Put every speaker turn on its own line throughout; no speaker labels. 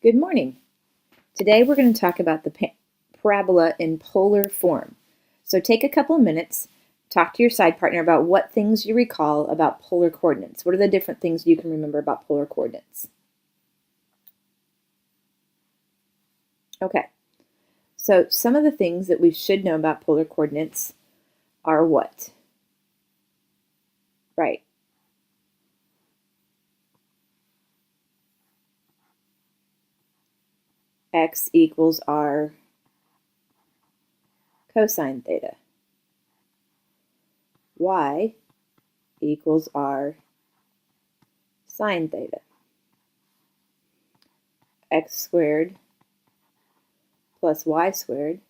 Good morning. Today we're going to talk about the parabola in polar form. So take a couple of minutes, talk to your side partner about what things you recall about polar coordinates. What are the different things you can remember about polar coordinates? Okay, so some of the things that we should know about polar coordinates are what? Right. X equals r cosine theta. Y equals r sine theta. X squared plus y squared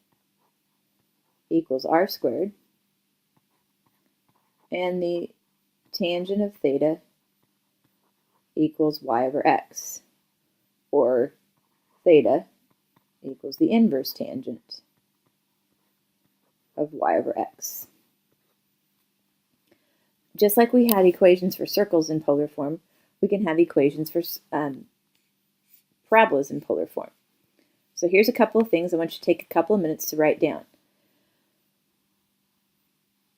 equals r squared. And the tangent of theta equals y over x, or theta equals the inverse tangent of y over x. Just like we had equations for circles in polar form, we can have equations for parabolas in polar form. So here's a couple of things I want you to take a couple of minutes to write down.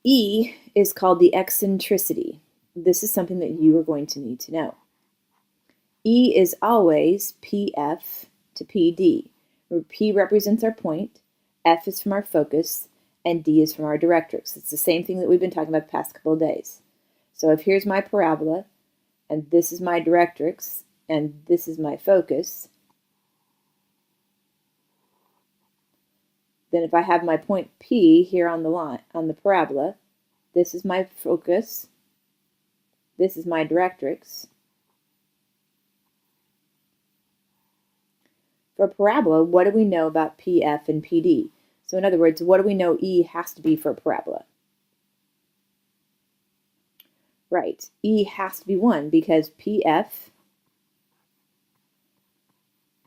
E is called the eccentricity. This is something that you are going to need to know. E is always PF to PD, where P represents our point, F is from our focus, and D is from our directrix. It's the same thing that we've been talking about the past couple of days. So if here's my parabola, and this is my directrix, and this is my focus, then if I have my point P here on the line, on the parabola, this is my focus, this is my directrix. For a parabola, what do we know about PF and PD? So in other words, what do we know E has to be for a parabola? Right, E has to be 1 because PF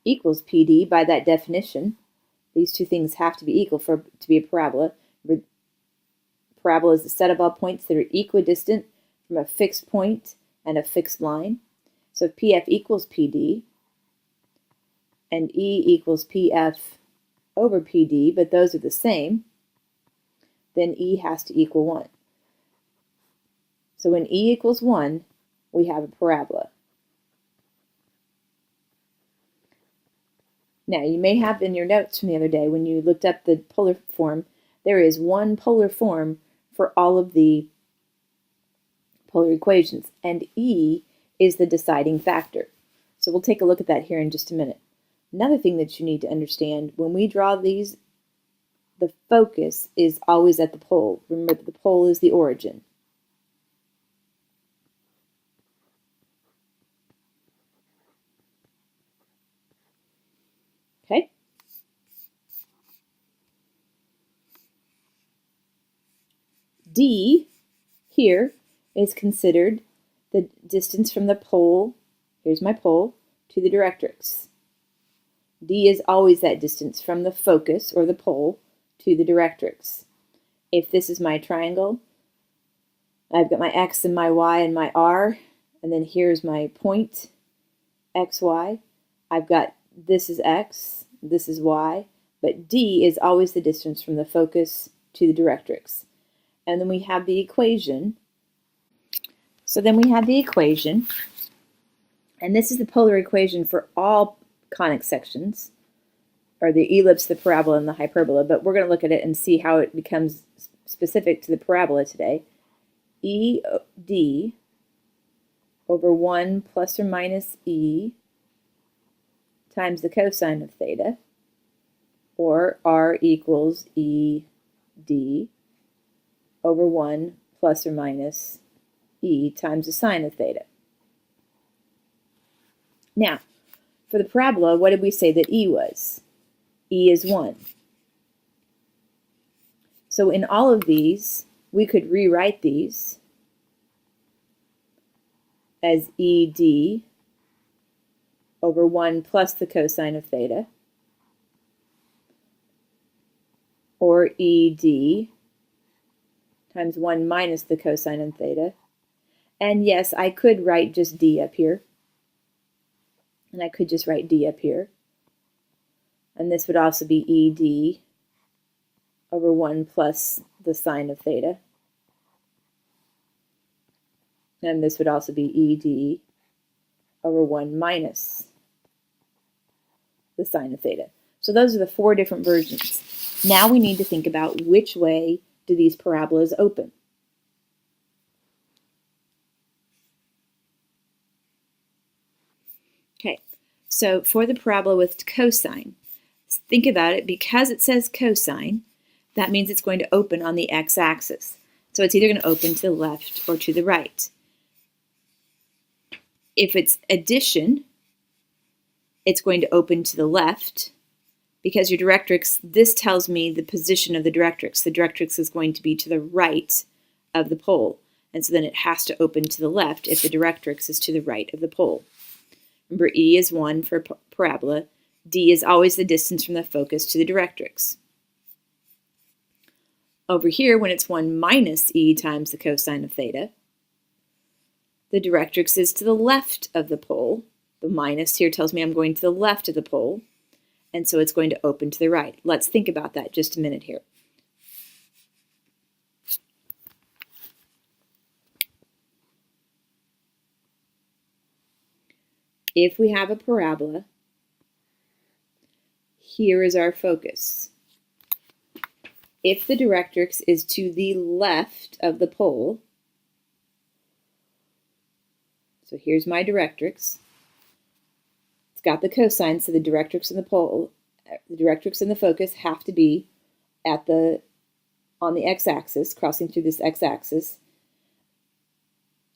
equals PD by that definition. These two things have to be equal to be a parabola. Parabola is the set of all points that are equidistant from a fixed point and a fixed line. So if PF equals PD and E equals PF over PD, but those are the same, then E has to equal 1. So when E equals 1, we have a parabola. Now, you may have in your notes from the other day when you looked up the polar form, there is one polar form for all of the polar equations, and E is the deciding factor. So we'll take a look at that here in just a minute. Another thing that you need to understand, when we draw these, the focus is always at the pole. Remember that the pole is the origin. Okay? D here is considered the distance from the pole, here's my pole, to the directrix. D is always that distance from the focus, or the pole, to the directrix. If this is my triangle, I've got my X and my Y and my R, and then here's my point, XY. I've got this is X, this is Y, but D is always the distance from the focus to the directrix. And then we have the equation. So then we have the equation, and this is the polar equation for all conic sections, or the ellipse, the parabola, and the hyperbola, but we're going to look at it and see how it becomes specific to the parabola today. ED over 1 plus or minus E times the cosine of theta, or R equals ED over 1 plus or minus E times the sine of theta. Now, for the parabola, what did we say that E was? E is 1. So in all of these, we could rewrite these as ED over 1 plus the cosine of theta, or ED times 1 minus the cosine of theta. And yes, I could write just D up here. And I could just write D up here. And this would also be ED over 1 plus the sine of theta. And this would also be ED over 1 minus the sine of theta. So those are the 4 different versions. Now we need to think about which way do these parabolas open. Okay, so for the parabola with cosine, think about it. Because it says cosine, that means it's going to open on the x-axis. So it's either going to open to the left or to the right. If it's addition, it's going to open to the left. Because your directrix, this tells me the position of the directrix. The directrix is going to be to the right of the pole. And so then it has to open to the left if the directrix is to the right of the pole. Remember, E is 1 for parabola. D is always the distance from the focus to the directrix. Over here, when it's 1 minus E times the cosine of theta, the directrix is to the left of the pole. The minus here tells me I'm going to the left of the pole. And so it's going to open to the right. Let's think about that just a minute here. If we have a parabola, here is our focus. If the directrix is to the left of the pole, so here's my directrix. It's got the cosine, so the directrix and the pole, the directrix and the focus have to be on the x-axis, crossing through this x-axis.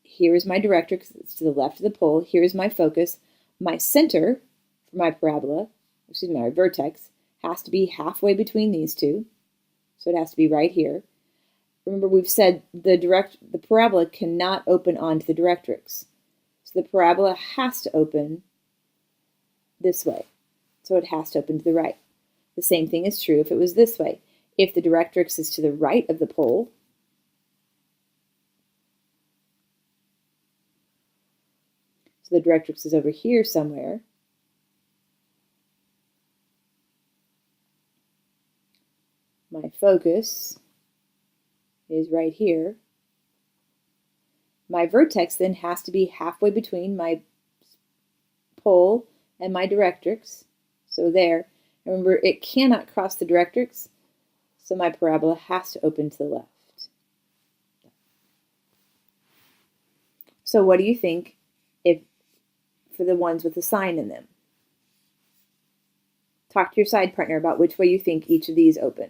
Here is my directrix, it's to the left of the pole. Here is my focus. My center for my parabola, my vertex, has to be halfway between these two. So it has to be right here. Remember, we've said the parabola cannot open onto the directrix. So the parabola has to open this way. So it has to open to the right. The same thing is true if it was this way. If the directrix is to the right of the pole, so the directrix is over here somewhere, my focus is right here. My vertex then has to be halfway between my pole and my directrix, so there. Remember, it cannot cross the directrix, so my parabola has to open to the left. So what do you think for the ones with a sine in them? Talk to your side partner about which way you think each of these open.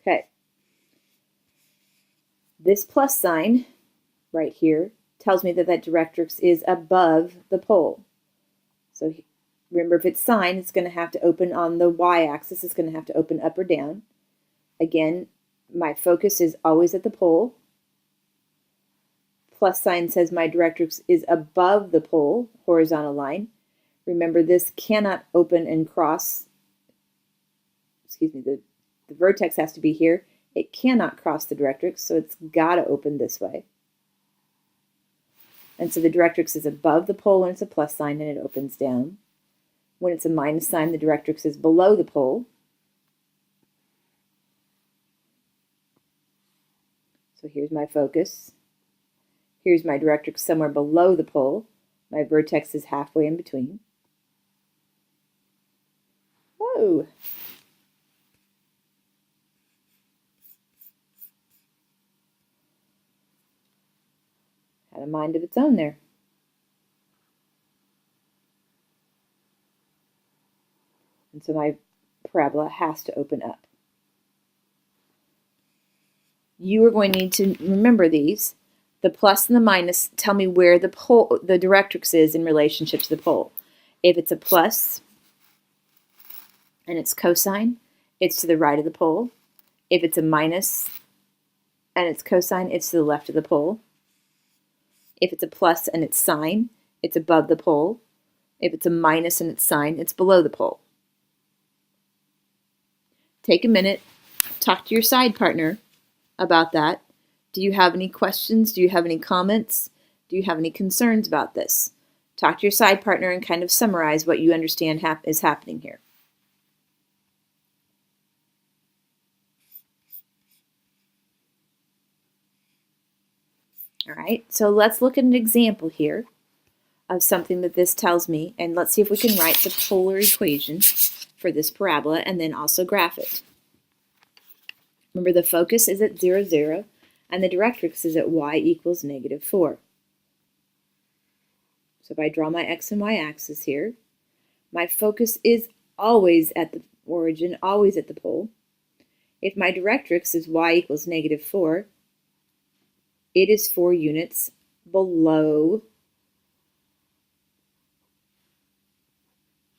Okay. This plus sign right here tells me that directrix is above the pole. So remember, if it's sine, it's going to have to open on the y-axis. It's going to have to open up or down. Again, my focus is always at the pole. Plus sign says my directrix is above the pole, horizontal line. Remember, this cannot open and cross. The vertex has to be here. It cannot cross the directrix, so it's got to open this way. And so the directrix is above the pole when it's a plus sign and it opens down. When it's a minus sign, the directrix is below the pole. So here's my focus. Here's my directrix somewhere below the pole. My vertex is halfway in between. Whoa! Had a mind of its own there. And so my parabola has to open up. You are going to need to remember these. The plus and the minus tell me where the directrix is in relationship to the pole. If it's a plus and it's cosine, it's to the right of the pole. If it's a minus and it's cosine, it's to the left of the pole. If it's a plus and it's sine, it's above the pole. If it's a minus and it's sine, it's below the pole. Take a minute, talk to your side partner about that. Do you have any questions? Do you have any comments? Do you have any concerns about this? Talk to your side partner and kind of summarize what you understand is happening here. All right, so let's look at an example here of something that this tells me, and let's see if we can write the polar equation for this parabola and then also graph it. Remember, the focus is at 0, 0, and the directrix is at y equals -4. So if I draw my x and y axis here, my focus is always at the origin, always at the pole. If my directrix is y equals -4, it is 4 units below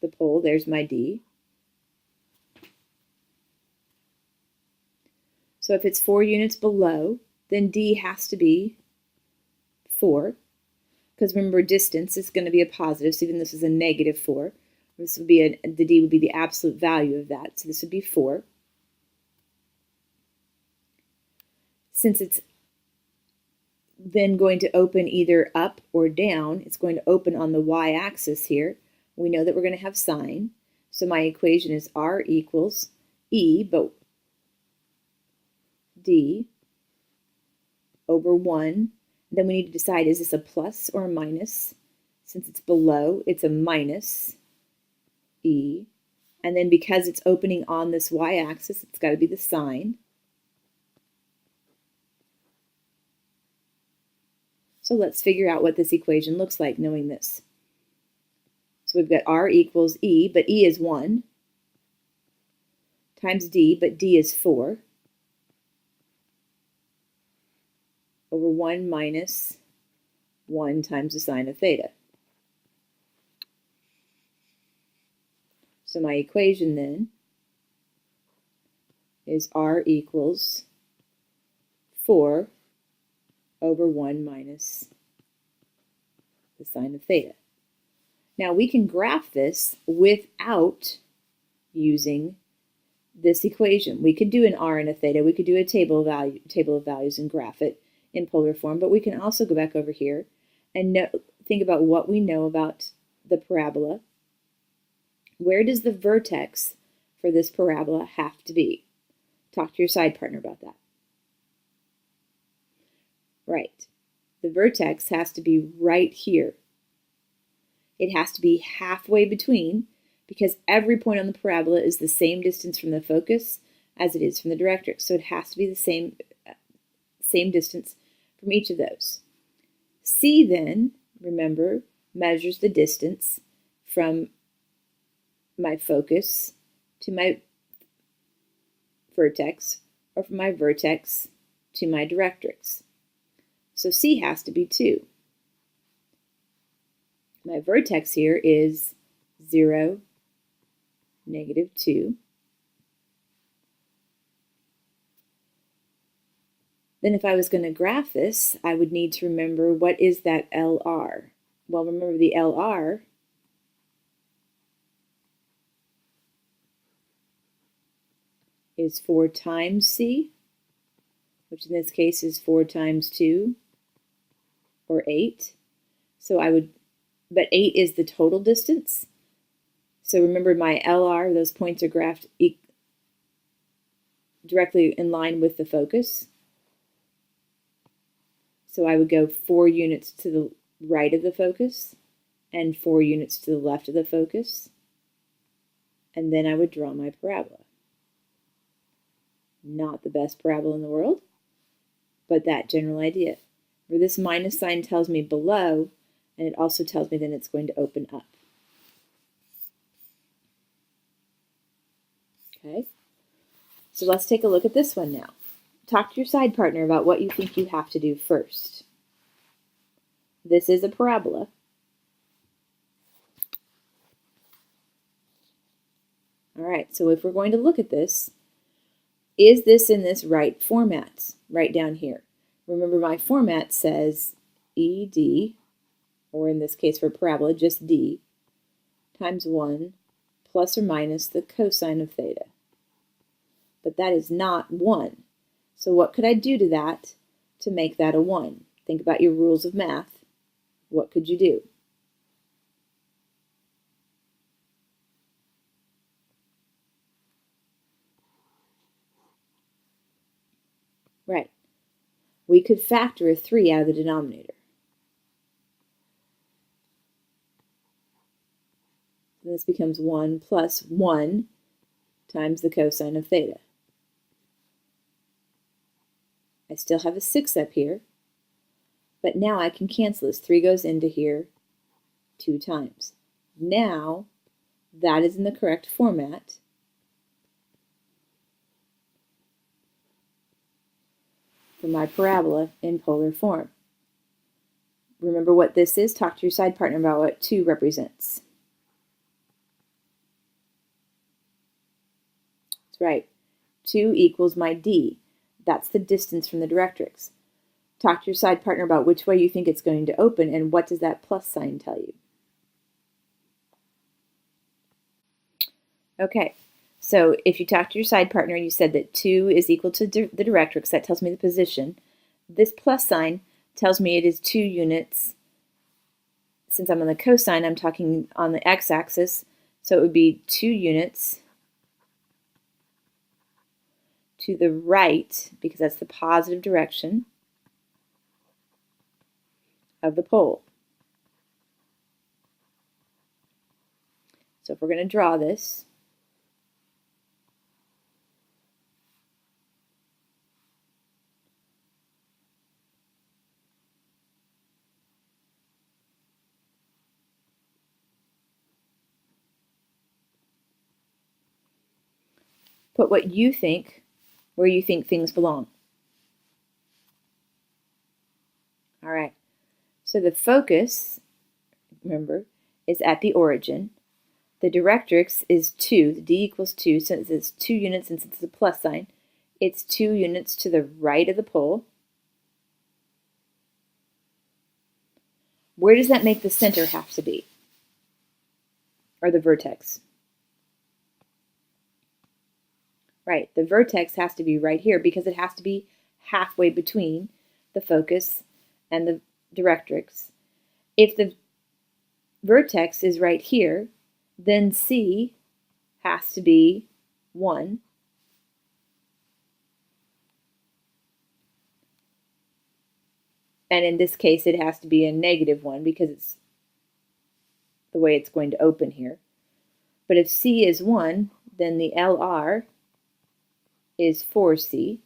the pole. There's my D. So if it's 4 units below, then D has to be 4. Because remember, distance is going to be a positive, so even this is a -4. This would be the D would be the absolute value of that, so this would be 4. Since it's then going to open either up or down, it's going to open on the y-axis here. We know that we're going to have sine, so my equation is R equals E, but D over 1. Then we need to decide, is this a plus or a minus? Since it's below, it's a minus E. And then because it's opening on this y-axis, it's got to be the sine. So let's figure out what this equation looks like knowing this. So we've got R equals E, but E is 1, times D, but D is 4, over 1 minus 1 times the sine of theta. So my equation then is R equals 4 over 1 minus the sine of theta. Now we can graph this without using this equation. We could do an R and a theta. We could do a table of values and graph it in polar form, but we can also go back over here and think about what we know about the parabola. Where does the vertex for this parabola have to be? Talk to your side partner about that. Right. The vertex has to be right here. It has to be halfway between, because every point on the parabola is the same distance from the focus as it is from the directrix. So it has to be the same distance from each of those. C then, remember, measures the distance from my focus to my vertex, or from my vertex to my directrix. So C has to be 2. My vertex here is 0, -2. Then if I was going to graph this, I would need to remember, what is that LR? Well, remember the LR is 4 times C, which in this case is 4 times 2, or 8. So but 8 is the total distance. So remember, my LR, those points are graphed directly in line with the focus. So I would go 4 units to the right of the focus and 4 units to the left of the focus. And then I would draw my parabola. Not the best parabola in the world, but that general idea. Where this minus sign tells me below, and it also tells me then it's going to open up. Okay, so let's take a look at this one now. Talk to your side partner about what you think you have to do first. This is a parabola. All right, so if we're going to look at this, is this in this right format? Right down here. Remember, my format says ED, or in this case for parabola, just D, times 1 plus or minus the cosine of theta. But that is not 1. So what could I do to that to make that a 1? Think about your rules of math. What could you do? Right. We could factor a 3 out of the denominator. And this becomes 1 plus 1 times the cosine of theta. I still have a 6 up here, but now I can cancel this. 3 goes into here 2 times. Now, that is in the correct format. For my parabola in polar form. Remember what this is? Talk to your side partner about what 2 represents. That's right. 2 equals my d. That's the distance from the directrix. Talk to your side partner about which way you think it's going to open and what does that plus sign tell you. Okay, so if you talk to your side partner, you said that 2 is equal to the directrix. That tells me the position. This plus sign tells me it is 2 units. Since I'm on the cosine, I'm talking on the x-axis, so it would be 2 units to the right, because that's the positive direction of the pole. So if we're going to draw this, put what you think where you think things belong. All right, so the focus, remember, is at the origin. The directrix is 2, the d equals 2, since it's 2 units and since it's a plus sign, it's 2 units to the right of the pole. Where does that make the center have to be? Or the vertex? Right, the vertex has to be right here because it has to be halfway between the focus and the directrix. If the vertex is right here, then C has to be 1. And in this case, it has to be a -1 because it's the way it's going to open here. But if C is 1, then the LR is 4C,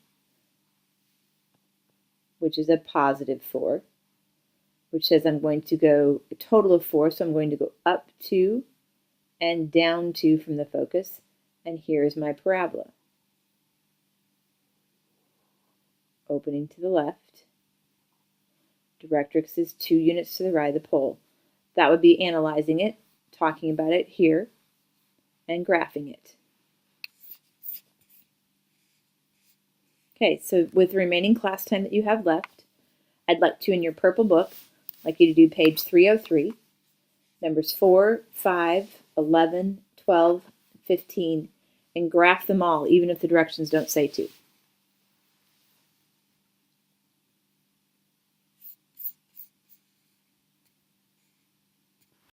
which is a positive 4, which says I'm going to go a total of 4, so I'm going to go up 2 and down 2 from the focus, and here's my parabola. Opening to the left. Directrix is 2 units to the right of the pole. That would be analyzing it, talking about it here, and graphing it. Okay, so with the remaining class time that you have left, I'd like to, in your purple book, like you to do page 303, numbers 4, 5, 11, 12, 15, and graph them all, even if the directions don't say to.